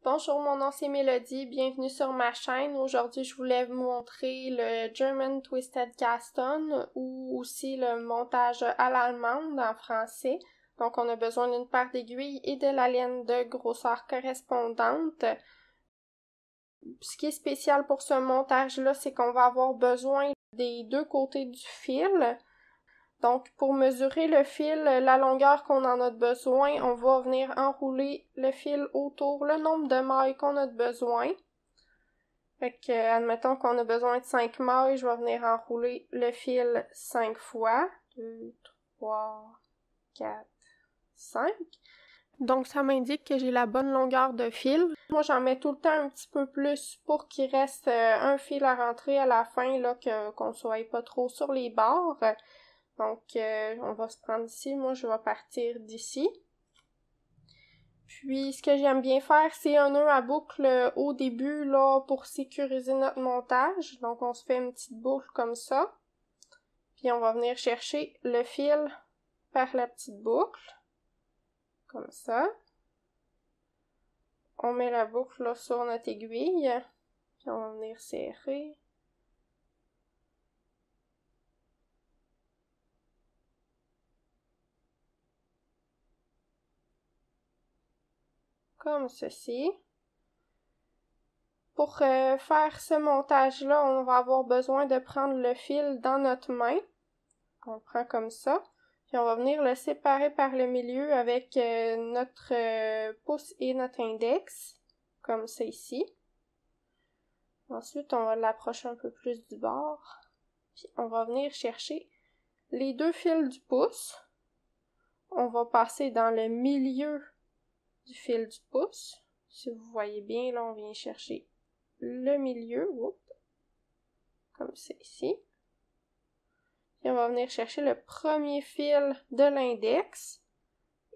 Bonjour, mon nom c'est Mélodie, bienvenue sur ma chaîne. Aujourd'hui, je voulais vous montrer le German Twisted Cast-On ou aussi le montage à l'allemande en français. Donc, on a besoin d'une paire d'aiguilles et de la laine de grosseur correspondante. Ce qui est spécial pour ce montage-là, c'est qu'on va avoir besoin des deux côtés du fil. Donc, pour mesurer le fil, la longueur qu'on en a besoin, on va venir enrouler le fil autour, le nombre de mailles qu'on a besoin. Fait que, admettons qu'on a besoin de 5 mailles, je vais venir enrouler le fil 5 fois. 2, 3, 4, 5. Donc, ça m'indique que j'ai la bonne longueur de fil. Moi, j'en mets tout le temps un petit peu plus pour qu'il reste un fil à rentrer à la fin, là, qu'on soit pas trop sur les bords. Donc, on va se prendre ici. Moi, je vais partir d'ici. Puis, ce que j'aime bien faire, c'est un nœud à boucle au début, là, pour sécuriser notre montage. Donc, on se fait une petite boucle comme ça. Puis, on va venir chercher le fil par la petite boucle. Comme ça. On met la boucle, là, sur notre aiguille. Puis, on va venir serrer. Comme ceci. Pour faire ce montage-là, on va avoir besoin de prendre le fil dans notre main. On prend comme ça. Puis on va venir le séparer par le milieu avec notre pouce et notre index. Comme ça ici. Ensuite, on va l'approcher un peu plus du bord. Puis on va venir chercher les deux fils du pouce. On va passer dans le milieu du fil du pouce. Si vous voyez bien, là, on vient chercher le milieu. Oups. Comme ça ici. Puis on va venir chercher le premier fil de l'index.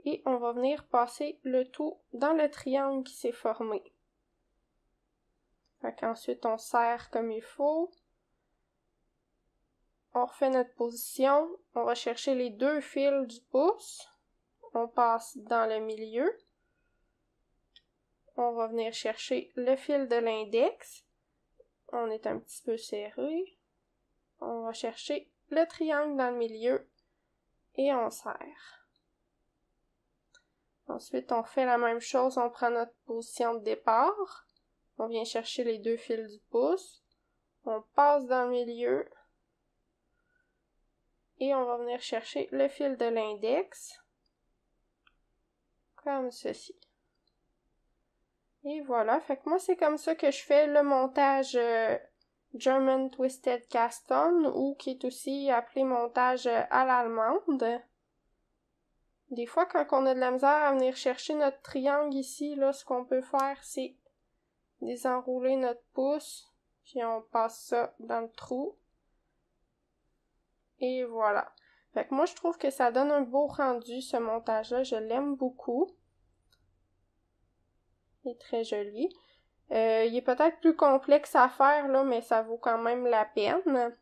Et on va venir passer le tout dans le triangle qui s'est formé. Fait qu'ensuite, on serre comme il faut. On refait notre position. On va chercher les deux fils du pouce. On passe dans le milieu. On va venir chercher le fil de l'index. On est un petit peu serré. On va chercher le triangle dans le milieu. Et on serre. Ensuite, on fait la même chose. On prend notre position de départ. On vient chercher les deux fils du pouce. On passe dans le milieu. Et on va venir chercher le fil de l'index. Comme ceci. Et voilà, fait que moi c'est comme ça que je fais le montage German Twisted Cast-On ou qui est aussi appelé montage à l'allemande. Des fois quand on a de la misère à venir chercher notre triangle ici, là, ce qu'on peut faire c'est désenrouler notre pouce, puis on passe ça dans le trou. Et voilà. Fait que moi je trouve que ça donne un beau rendu ce montage-là, je l'aime beaucoup. Il est très joli. Il est peut-être plus complexe à faire, là, mais ça vaut quand même la peine.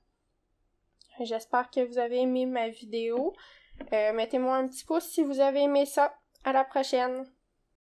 J'espère que vous avez aimé ma vidéo. Mettez-moi un petit pouce si vous avez aimé ça. À la prochaine!